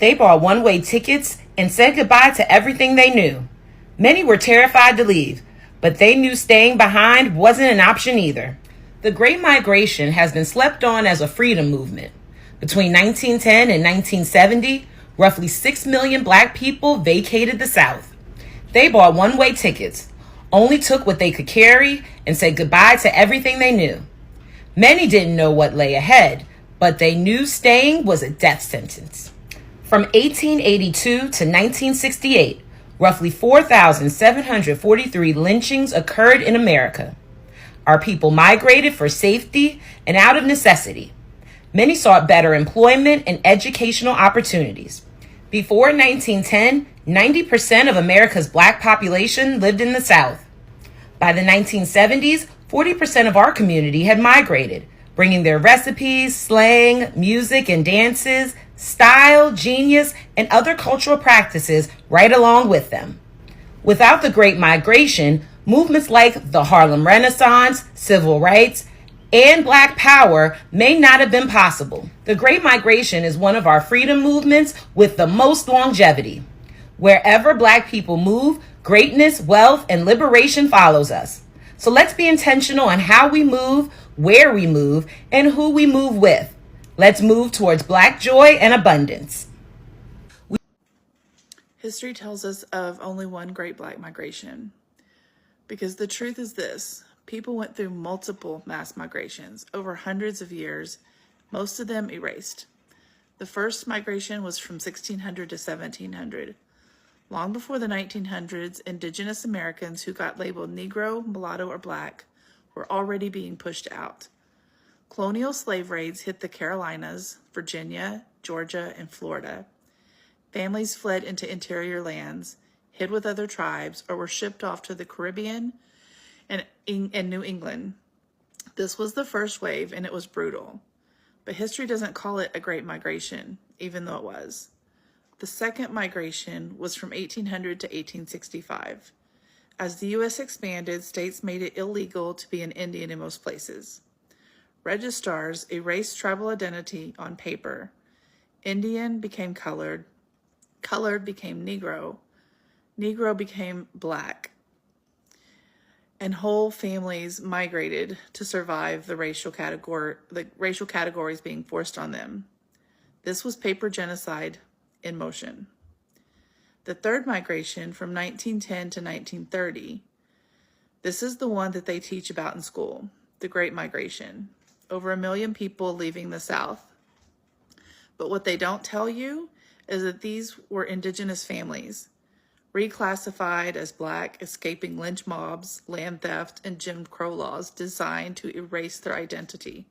They bought one-way tickets and said goodbye to everything they knew. Many were terrified to leave, but they knew staying behind wasn't an option either. The Great Migration has been slept on as a freedom movement. Between 1910 and 1970, roughly 6 million Black people vacated the South. They bought one-way tickets, only took what they could carry, and said goodbye to everything they knew. Many didn't know what lay ahead, but they knew staying was a death sentence. From 1882 to 1968, roughly 4,743 lynchings occurred in America. Our people migrated for safety and out of necessity. Many sought better employment and educational opportunities. Before 1910, 90% of America's Black population lived in the South. By the 1970s, 40% of our community had migrated, bringing their recipes, slang, music, and dances, style, genius, and other cultural practices right along with them. Without the Great Migration, movements like the Harlem Renaissance, civil rights, and Black Power may not have been possible. The Great Migration is one of our freedom movements with the most longevity. Wherever Black people move, greatness, wealth, and liberation follows us. So let's be intentional on how we move, where we move, and who we move with. Let's move towards Black joy and abundance. History tells us of only one great Black migration. Because the truth is this, people went through multiple mass migrations over hundreds of years, most of them erased. The first migration was from 1600 to 1700. Long before the 1900s, indigenous Americans who got labeled Negro, mulatto, or Black were already being pushed out. Colonial slave raids hit the Carolinas, Virginia, Georgia, and Florida. Families fled into interior lands, hid with other tribes, or were shipped off to the Caribbean and New England. This was the first wave, and it was brutal. But history doesn't call it a great migration, even though it was. The second migration was from 1800 to 1865. As the U.S. expanded, states made it illegal to be an Indian in most places. Registrars erased tribal identity on paper. Indian became colored, colored became Negro, Negro became Black, and whole families migrated to survive the racial categories being forced on them. This was paper genocide in motion. The third migration from 1910 to 1930, this is the one that they teach about in school, the Great Migration. Over 1 million people leaving the South. But what they don't tell you is that these were indigenous families, reclassified as Black, escaping lynch mobs, land theft, and Jim Crow laws designed to erase their identity.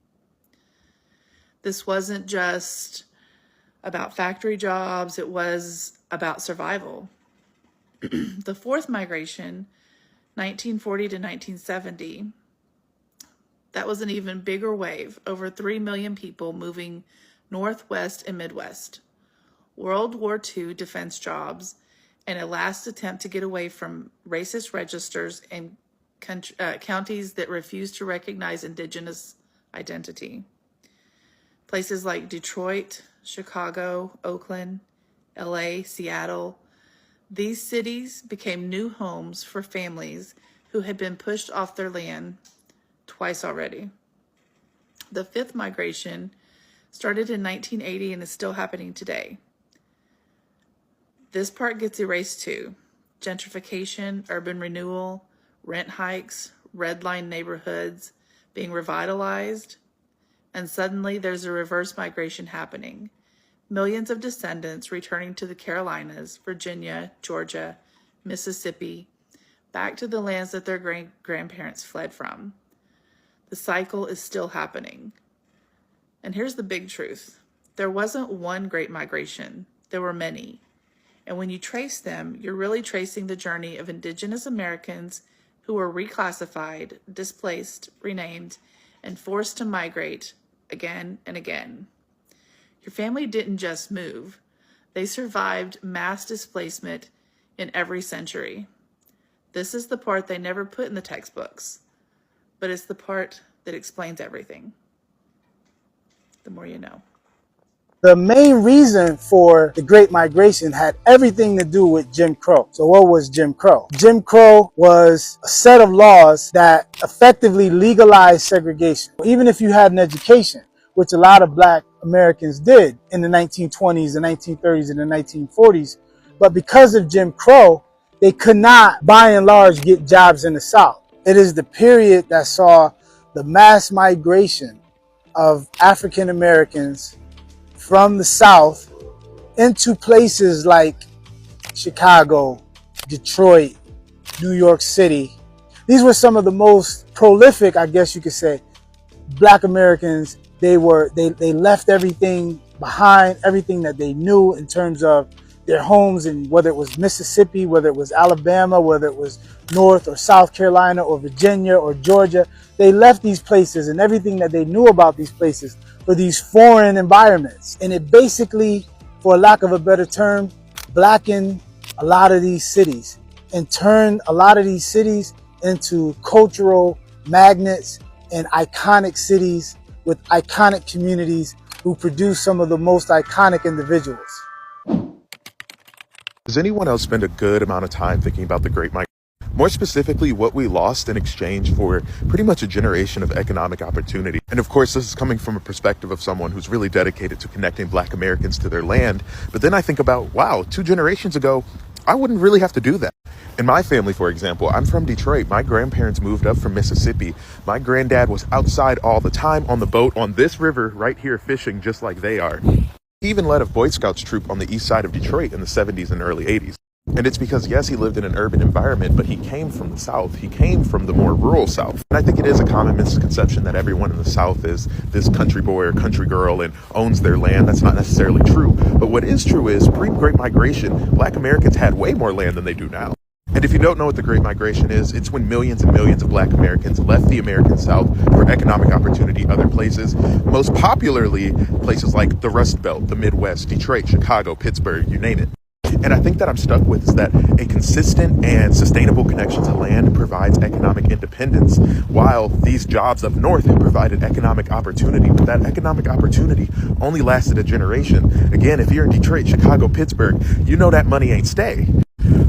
This wasn't just about factory jobs, it was about survival. The fourth migration, 1940 to 1970, that was an even bigger wave, over 3 million people moving Northwest and Midwest. World War II defense jobs and a last attempt to get away from racist registers and counties that refused to recognize indigenous identity. Places like Detroit, Chicago, Oakland, LA, Seattle. These cities became new homes for families who had been pushed off their land twice already. The fifth migration started in 1980 and is still happening today. This part gets erased too. Gentrification, urban renewal, rent hikes, redline neighborhoods being revitalized, and suddenly there's a reverse migration happening. Millions of descendants returning to the Carolinas, Virginia, Georgia, Mississippi, back to the lands that their grandparents fled from. The cycle is still happening. And here's the big truth. There wasn't one great migration. There were many. And when you trace them, you're really tracing the journey of indigenous Americans who were reclassified, displaced, renamed, and forced to migrate again and again. Your family didn't just move. They survived mass displacement in every century. This is the part they never put in the textbooks, but it's the part that explains everything. The more you know. The main reason for the Great Migration had everything to do with Jim Crow. So what was Jim Crow? Jim Crow was a set of laws that effectively legalized segregation. Even if you had an education, which a lot of black Americans did in the 1920s, the 1930s, and the 1940s, but because of Jim Crow, they could not, by and large, get jobs in the South. It is the period that saw the mass migration of African Americans from the South into places like Chicago, Detroit, New York City. These were some of the most prolific, I guess you could say, black Americans. They left everything behind, everything that they knew in terms of their homes, and whether it was Mississippi, whether it was Alabama, whether it was North or South Carolina or Virginia or Georgia. They left these places and everything that they knew about these places for these foreign environments. And it basically, for lack of a better term, blackened a lot of these cities and turned a lot of these cities into cultural magnets and iconic cities with iconic communities who produce some of the most iconic individuals. Does anyone else spend a good amount of time thinking about the Great Migration? More specifically, what we lost in exchange for pretty much a generation of economic opportunity. And of course, this is coming from a perspective of someone who's really dedicated to connecting black Americans to their land. But then I think about, wow, 2 generations ago, I wouldn't really have to do that. In my family, for example, I'm from Detroit. My grandparents moved up from Mississippi. My granddad was outside all the time on the boat on this river right here fishing just like they are. He even led a Boy Scouts troop on the east side of Detroit in the 70s and early 80s. And it's because, yes, he lived in an urban environment, but he came from the South. He came from the more rural South. And I think it is a common misconception that everyone in the South is this country boy or country girl and owns their land. That's not necessarily true. But what is true is pre-Great Migration, black Americans had way more land than they do now. And if you don't know what the Great Migration is, it's when millions and millions of black Americans left the American South for economic opportunity other places, most popularly places like the Rust Belt, the Midwest, Detroit, Chicago, Pittsburgh, you name it. And I think that I'm stuck with is that a consistent and sustainable connection to land provides economic independence, while these jobs up north have provided economic opportunity. But that economic opportunity only lasted a generation. Again, if you're in Detroit, Chicago, Pittsburgh, you know that money ain't stay.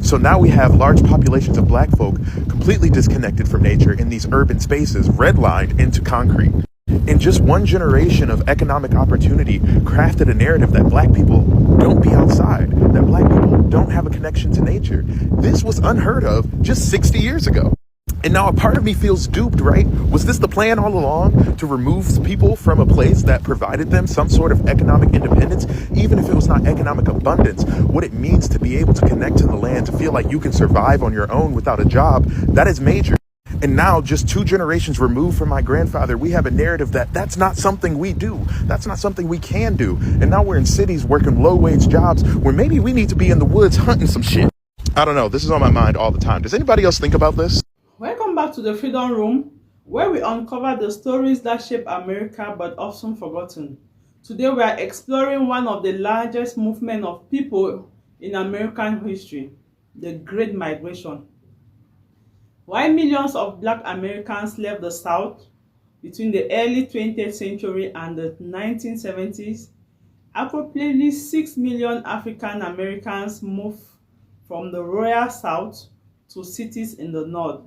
So now we have large populations of black folk completely disconnected from nature in these urban spaces, redlined into concrete. In just one generation of economic opportunity, crafted a narrative that black people don't be outside, that black people don't have a connection to nature. This was unheard of just 60 years ago. And now a part of me feels duped, right? Was this the plan all along, to remove people from a place that provided them some sort of economic independence, even if it was not economic abundance? What it means to be able to connect to the land, to feel like you can survive on your own without a job, that is major. And now, just 2 generations removed from my grandfather, we have a narrative that that's not something we do. That's not something we can do. And now we're in cities working low-wage jobs where maybe we need to be in the woods hunting some shit. I don't know. This is on my mind all the time. Does anybody else think about this? Welcome back to the Freedom Room, where we uncover the stories that shape America but often forgotten. Today we are exploring one of the largest movements of people in American history, the Great Migration. Why millions of black Americans left the South between the early 20th century and the 1970s, approximately 6 million African Americans moved from the Royal South to cities in the North,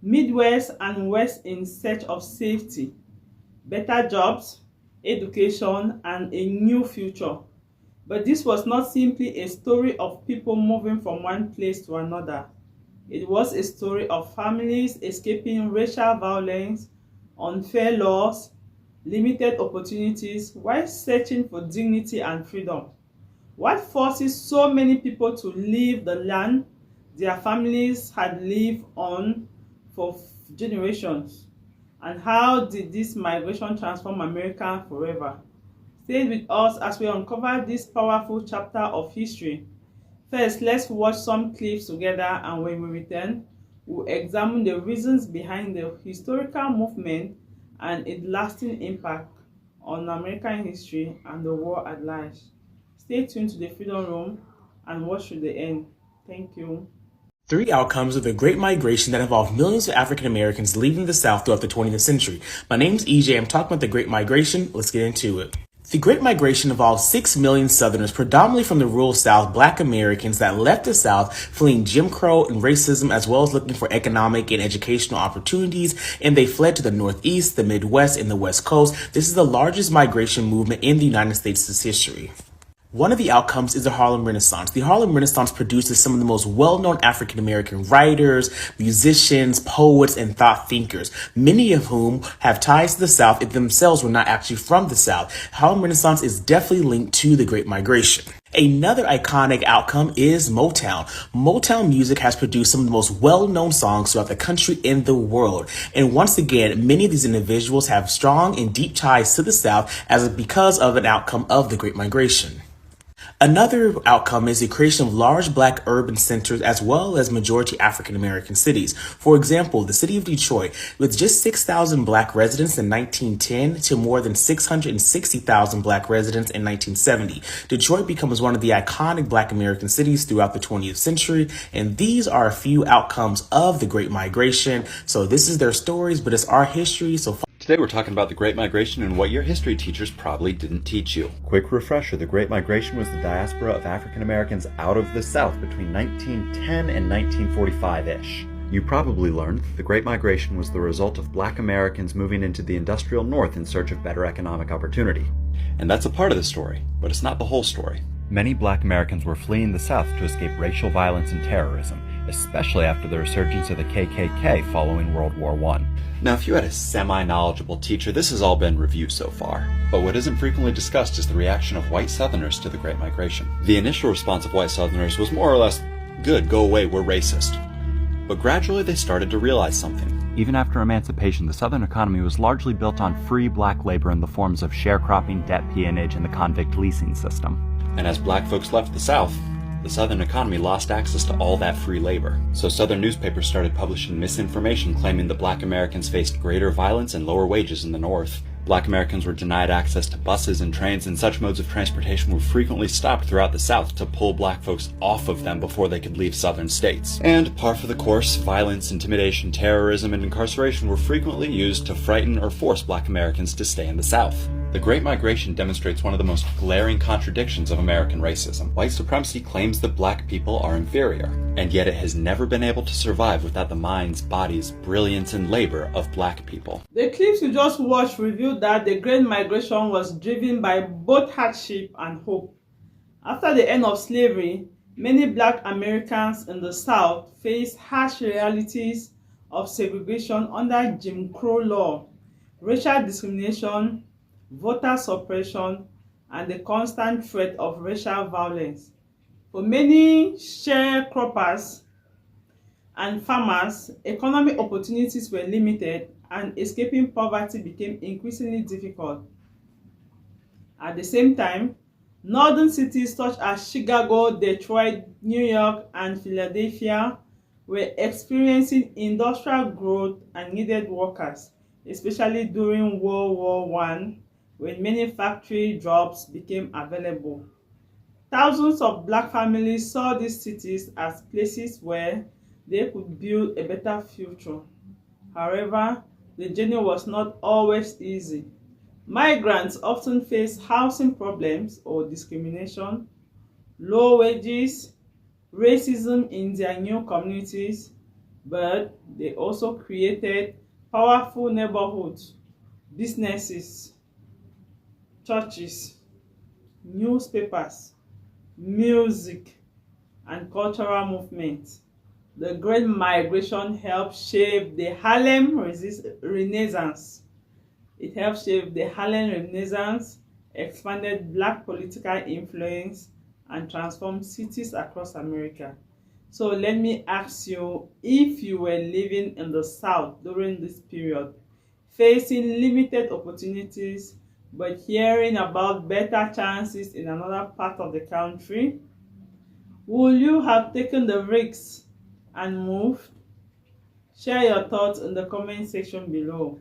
Midwest, and West in search of safety, better jobs, education, and a new future. But this was not simply a story of people moving from one place to another. It was a story of families escaping racial violence, unfair laws, limited opportunities, while searching for dignity and freedom. What forces so many people to leave the land their families had lived on for generations? And how did this migration transform America forever? Stay with us as we uncover this powerful chapter of history. First, let's watch some clips together, and when we return, we'll examine the reasons behind the historical movement and its lasting impact on American history and the world at large. Stay tuned to the Freedom Room and watch to the end. Thank you. 3 outcomes of the Great Migration that involved millions of African Americans leaving the South throughout the 20th century. My name's EJ. I'm talking about the Great Migration. Let's get into it. The Great Migration involved 6 million Southerners, predominantly from the rural South, Black Americans that left the South fleeing Jim Crow and racism, as well as looking for economic and educational opportunities, and they fled to the Northeast, the Midwest, and the West Coast. This is the largest migration movement in the United States' history. One of the outcomes is the Harlem Renaissance. The Harlem Renaissance produces some of the most well-known African-American writers, musicians, poets, and thought thinkers, many of whom have ties to the South if themselves were not actually from the South. Harlem Renaissance is definitely linked to the Great Migration. Another iconic outcome is Motown. Motown music has produced some of the most well-known songs throughout the country and the world. And once again, many of these individuals have strong and deep ties to the South because of an outcome of the Great Migration. Another outcome is the creation of large Black urban centers as well as majority African American cities. For example, the city of Detroit, with just 6,000 Black residents in 1910 to more than 660,000 Black residents in 1970. Detroit becomes one of the iconic Black American cities throughout the 20th century, and these are a few outcomes of the Great Migration. So this is their stories, but it's our history. So today we're talking about the Great Migration and what your history teachers probably didn't teach you. Quick refresher, the Great Migration was the diaspora of African Americans out of the South between 1910 and 1945-ish. You probably learned that the Great Migration was the result of Black Americans moving into the industrial North in search of better economic opportunity. And that's a part of the story, but it's not the whole story. Many Black Americans were fleeing the South to escape racial violence and terrorism, especially after the resurgence of the KKK following World War I. Now, if you had a semi-knowledgeable teacher, this has all been reviewed so far. But what isn't frequently discussed is the reaction of white Southerners to the Great Migration. The initial response of white Southerners was more or less, "Good, go away, we're racist." But gradually they started to realize something. Even after emancipation, the Southern economy was largely built on free Black labor in the forms of sharecropping, debt peonage, and the convict leasing system. And as Black folks left the South, the Southern economy lost access to all that free labor. So Southern newspapers started publishing misinformation claiming that Black Americans faced greater violence and lower wages in the North. Black Americans were denied access to buses and trains, and such modes of transportation were frequently stopped throughout the South to pull Black folks off of them before they could leave Southern states. And par for the course, violence, intimidation, terrorism, and incarceration were frequently used to frighten or force Black Americans to stay in the South. The Great Migration demonstrates one of the most glaring contradictions of American racism. White supremacy claims that Black people are inferior, and yet it has never been able to survive without the minds, bodies, brilliance, and labor of Black people. The clips you just watched revealed that the Great Migration was driven by both hardship and hope. After the end of slavery, many Black Americans in the South faced harsh realities of segregation under Jim Crow law, racial discrimination, voter suppression, and the constant threat of racial violence. For many sharecroppers and farmers, economic opportunities were limited and escaping poverty became increasingly difficult. At the same time, northern cities such as Chicago, Detroit, New York, and Philadelphia were experiencing industrial growth and needed workers, especially during World War I, when many factory jobs became available. Thousands of Black families saw these cities as places where they could build a better future. However, the journey was not always easy. Migrants often face housing problems or discrimination, low wages, racism in their new communities, but they also created powerful neighborhoods, businesses, churches, newspapers, music, and cultural movements. The Great Migration helped shape the Harlem Renaissance. It helped shape the Harlem Renaissance, expanded Black political influence, and transformed cities across America. So let me ask you, if you were living in the South during this period, facing limited opportunities, but hearing about better chances in another part of the country, would you have taken the risks and moved? Share your thoughts in the comment section below.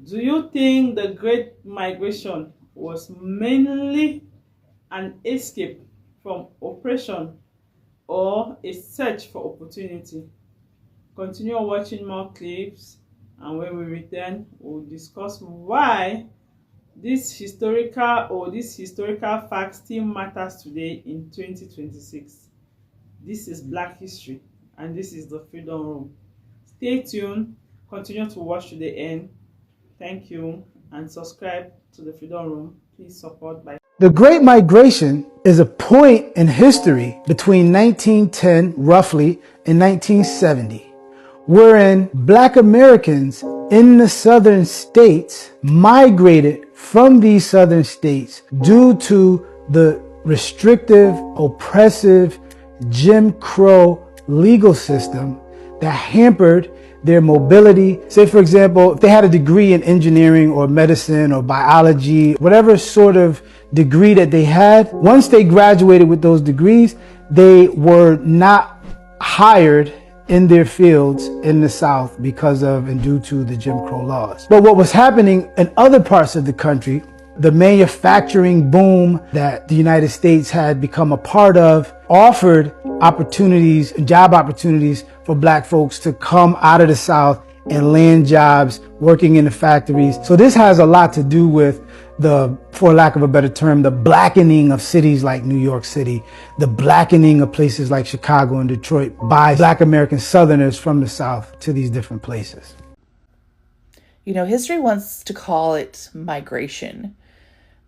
Do you think the Great Migration was mainly an escape from oppression or a search for opportunity? Continue watching more clips, and when we return, we'll discuss why this historical fact still matters today in 2026. This is Black History, and this is the Freedom Room. Stay tuned, continue to watch to the end. Thank you, and subscribe to the Freedom Room. Please support by. The Great Migration is a point in history between 1910, roughly, and 1970, wherein Black Americans in the southern states migrated from these southern states due to the restrictive, oppressive Jim Crow legal system that hampered their mobility. Say, for example, if they had a degree in engineering or medicine or biology, whatever sort of degree that they had, once they graduated with those degrees, they were not hired in their fields in the South because of and due to the Jim Crow laws. But what was happening in other parts of the country, the manufacturing boom that the United States had become a part of, offered opportunities and job opportunities for Black folks to come out of the South and land jobs working in the factories. So this has a lot to do with the, for lack of a better term, the blackening of cities like New York City, the blackening of places like Chicago and Detroit by Black American Southerners from the South to these different places. You know, history wants to call it migration,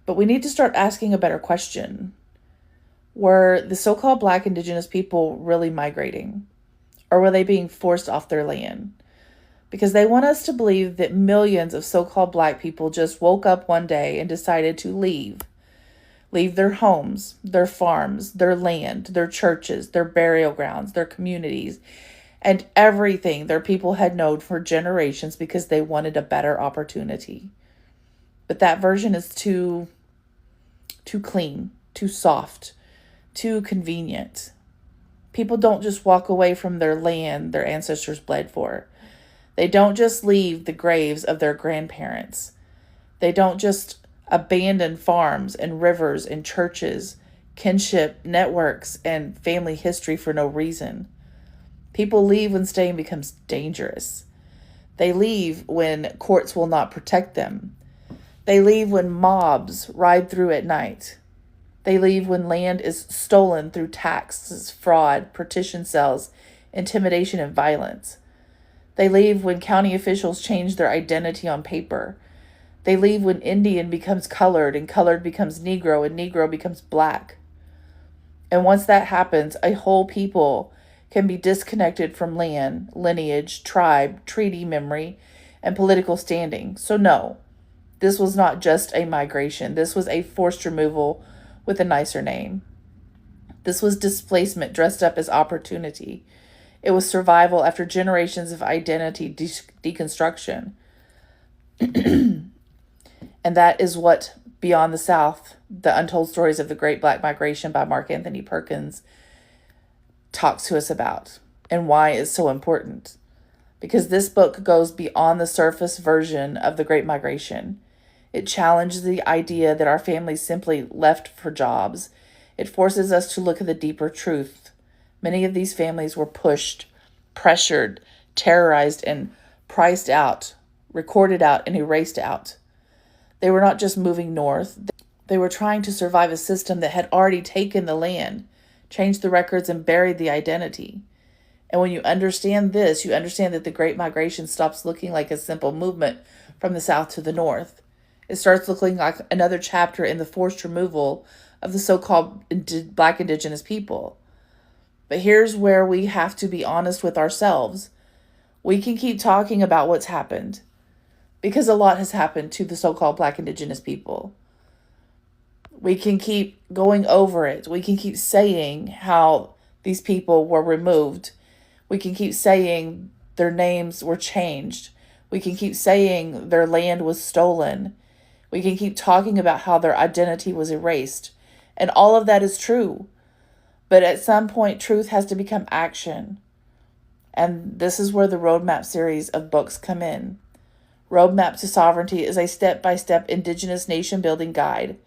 but we need to start asking a better question. Were the so-called Black Indigenous people really migrating? Or were they being forced off their land? Because they want us to believe that millions of so-called Black people just woke up one day and decided to leave. Leave their homes, their farms, their land, their churches, their burial grounds, their communities, and everything their people had known for generations because they wanted a better opportunity. But that version is too clean, too soft, too convenient. People don't just walk away from their land their ancestors bled for. They don't just leave the graves of their grandparents. They don't just abandon farms and rivers and churches, kinship networks, and family history for no reason. People leave when staying becomes dangerous. They leave when courts will not protect them. They leave when mobs ride through at night. They leave when land is stolen through taxes, fraud, partition cells, intimidation, and violence. They leave when county officials change their identity on paper. They leave when Indian becomes colored and colored becomes Negro and Negro becomes Black. And once that happens, a whole people can be disconnected from land, lineage, tribe, treaty memory, and political standing. So no, this was not just a migration. This was a forced removal with a nicer name. This was displacement dressed up as opportunity. It was survival after generations of identity deconstruction. And that is what Beyond the South, The Untold Stories of the Great Black Migration by Mark Anthony Perkins talks to us about, and why it's so important. Because this book goes beyond the surface version of the Great Migration. It challenges the idea that our families simply left for jobs. It forces us to look at the deeper truth. Many of these families were pushed, pressured, terrorized, and priced out, recorded out, and erased out. They were not just moving north. They were trying to survive a system that had already taken the land, changed the records, and buried the identity. And when you understand this, you understand that the Great Migration stops looking like a simple movement from the south to the north. It starts looking like another chapter in the forced removal of the so-called Black Indigenous people. But here's where we have to be honest with ourselves. We can keep talking about what's happened, because a lot has happened to the so-called Black Indigenous people. We can keep going over it. We can keep saying how these people were removed. We can keep saying their names were changed. We can keep saying their land was stolen. We can keep talking about how their identity was erased. And all of that is true. But at some point, truth has to become action. And this is where the Roadmap series of books come in. Roadmap to Sovereignty is a step-by-step Indigenous nation-building guide.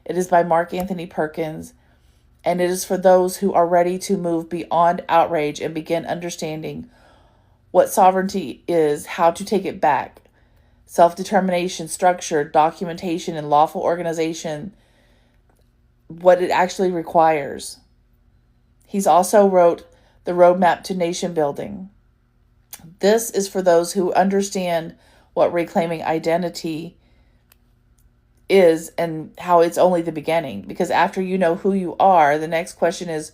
It is by Mark Anthony Perkins, and it is for those who are ready to move beyond outrage and begin understanding what sovereignty is, how to take it back, self-determination, structure, documentation, and lawful organization, what it actually requires. He's also wrote the roadmap to nation building. This is for those who understand what reclaiming identity is and how it's only the beginning. Because after you know who you are, the next question is,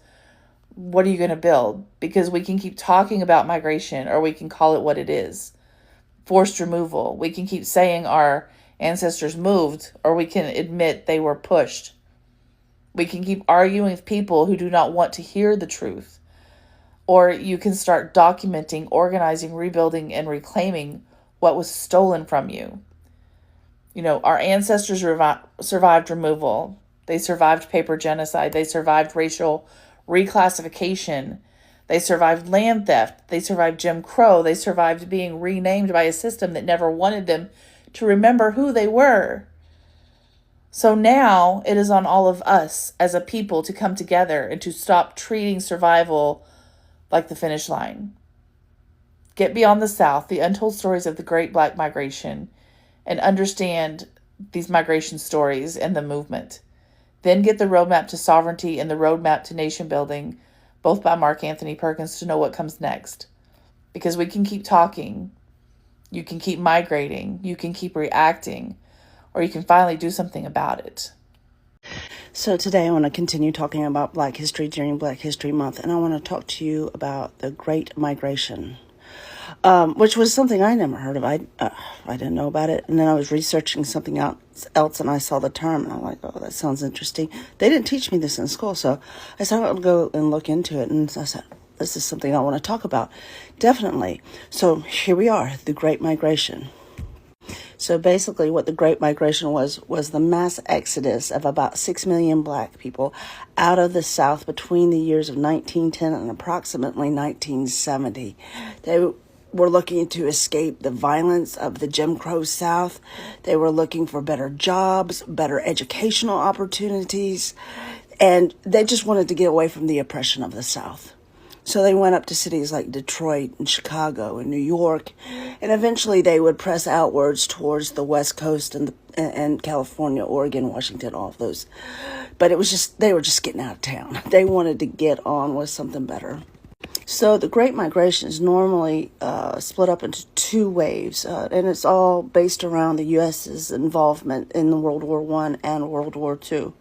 what are you going to build? Because we can keep talking about migration, or we can call it what it is. Forced removal. We can keep saying our ancestors moved, or we can admit they were pushed. We can keep arguing with people who do not want to hear the truth. Or you can start documenting, organizing, rebuilding, and reclaiming what was stolen from you. You know, our ancestors survived removal. They survived paper genocide. They survived racial reclassification. They survived land theft. They survived Jim Crow. They survived being renamed by a system that never wanted them to remember who they were. So now it is on all of us as a people to come together and to stop treating survival like the finish line. Get beyond the South, the untold stories of the Great Black Migration, and understand these migration stories and the movement. Then get the roadmap to sovereignty and the roadmap to nation building, both by Mark Anthony Perkins, to know what comes next. Because we can keep talking, you can keep migrating, you can keep reacting, or you can finally do something about it. So today I want to continue talking about Black history during Black History Month, and I want to talk to you about the Great Migration, which was something I never heard of. I didn't know about it, and then I was researching something else, and I saw the term, and I'm like, oh, that sounds interesting. They didn't teach me this in school, so I said I'll go and look into it, and I said, this is something I want to talk about. Definitely. So here we are, the Great Migration. So basically what the Great Migration was the mass exodus of about 6 million Black people out of the South between the years of 1910 and approximately 1970. They were looking to escape the violence of the Jim Crow South. They were looking for better jobs, better educational opportunities, and they just wanted to get away from the oppression of the South. So they went up to cities like Detroit and Chicago and New York, and eventually they would press outwards towards the West Coast and California, Oregon, Washington, all of those. But it was just, they were just getting out of town. They wanted to get on with something better. So the Great Migration is normally split up into two waves, and it's all based around the U.S.'s involvement in World War I and World War II.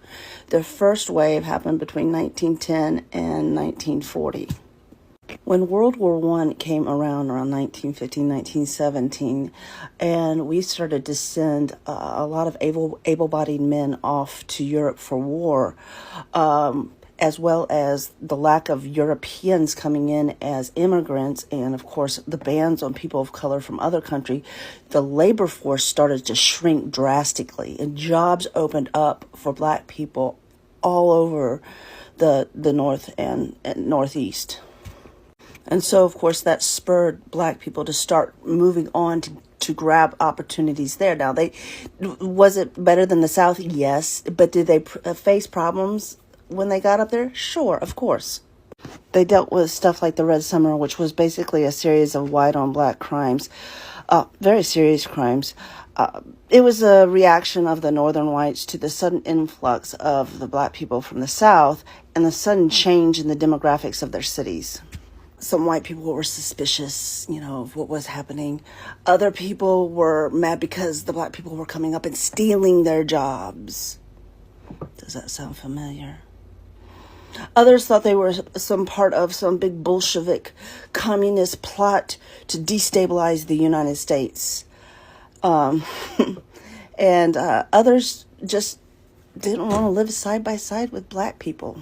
The first wave happened between 1910 and 1940. When World War I came around 1915, 1917, and we started to send a lot of able-bodied men off to Europe for war, as well as the lack of Europeans coming in as immigrants, and of course the bans on people of color from other countries, the labor force started to shrink drastically, and jobs opened up for Black people all over the North and Northeast. And so, of course, that spurred Black people to start moving on to grab opportunities there. Now, was it better than the South? Yes. But did they face problems when they got up there? Sure, of course. They dealt with stuff like the Red Summer, which was basically a series of white-on-black crimes, very serious crimes. It was a reaction of the Northern whites to the sudden influx of the Black people from the South and the sudden change in the demographics of their cities. Some white people were suspicious, of what was happening. Other people were mad because the Black people were coming up and stealing their jobs. Does that sound familiar? Others thought they were some part of some big Bolshevik communist plot to destabilize the United States. And others just didn't want to live side by side with Black people.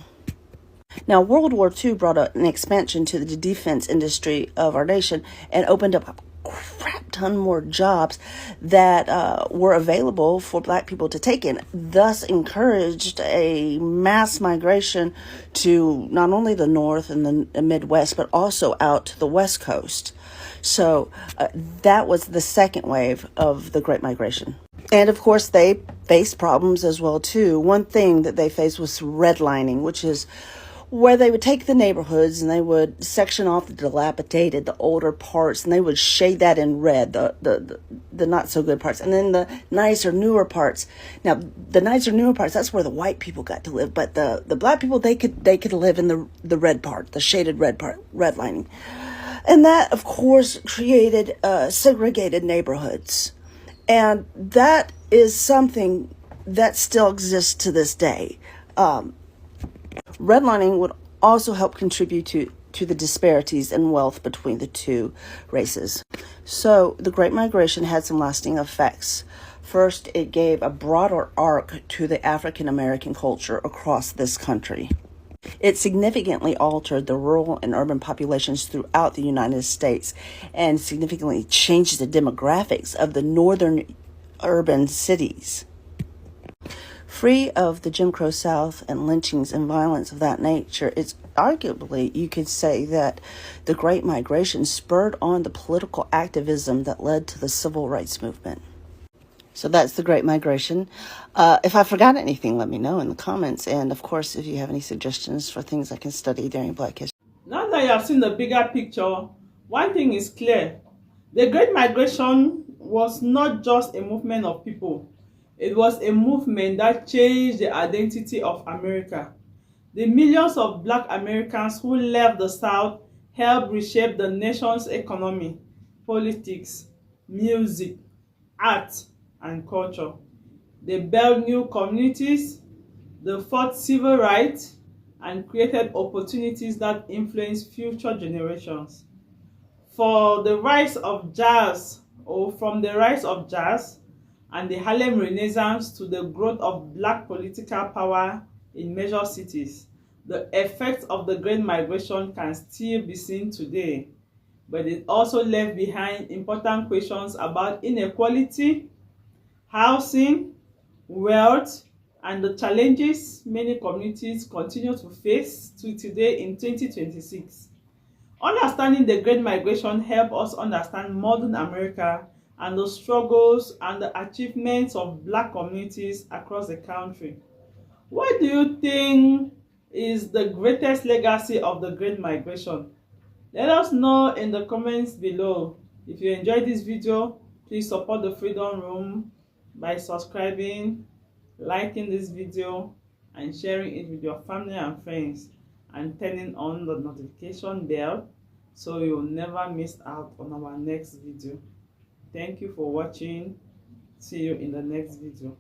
Now, World War II brought an expansion to the defense industry of our nation and opened up a crap ton more jobs that were available for Black people to take in, thus encouraged a mass migration to not only the North and the Midwest, but also out to the West Coast. So that was the second wave of the Great Migration. And of course, they faced problems as well, too. One thing that they faced was redlining, which is where they would take the neighborhoods and they would section off the dilapidated, the older parts, and they would shade that in red, the not so good parts, and then the nicer, newer parts. Now, the nicer, newer parts, that's where the white people got to live, but the black people, they could live in the red part, the shaded red part, redlining. And that, of course, created segregated neighborhoods. And that is something that still exists to this day. Redlining would also help contribute to the disparities in wealth between the two races. So the Great Migration had some lasting effects. First, it gave a broader arc to the African American culture across this country. It significantly altered the rural and urban populations throughout the United States and significantly changed the demographics of the northern urban cities. Free of the Jim Crow South and lynchings and violence of that nature, it's arguably, you could say that the Great Migration spurred on the political activism that led to the Civil Rights Movement. So that's the Great Migration. If I forgot anything, let me know in the comments. And of course, if you have any suggestions for things I can study during Black History. Now that you have seen the bigger picture, one thing is clear. The Great Migration was not just a movement of people. It was a movement that changed the identity of America. The millions of Black Americans who left the South helped reshape the nation's economy, politics, music, art, and culture. They built new communities, they fought civil rights, and created opportunities that influenced future generations. From the rise of jazz and the Harlem Renaissance to the growth of Black political power in major cities, the effects of the Great Migration can still be seen today, but it also left behind important questions about inequality, housing, wealth, and the challenges many communities continue to face to today in 2026. Understanding the Great Migration helps us understand modern America and the struggles and the achievements of Black communities across the country. What do you think is the greatest legacy of the Great Migration? Let us know in the comments below. If you enjoyed this video, please support the Freedom Room by subscribing, liking this video, and sharing it with your family and friends, and turning on the notification bell so you'll never miss out on our next video. Thank you for watching. See you in the next video.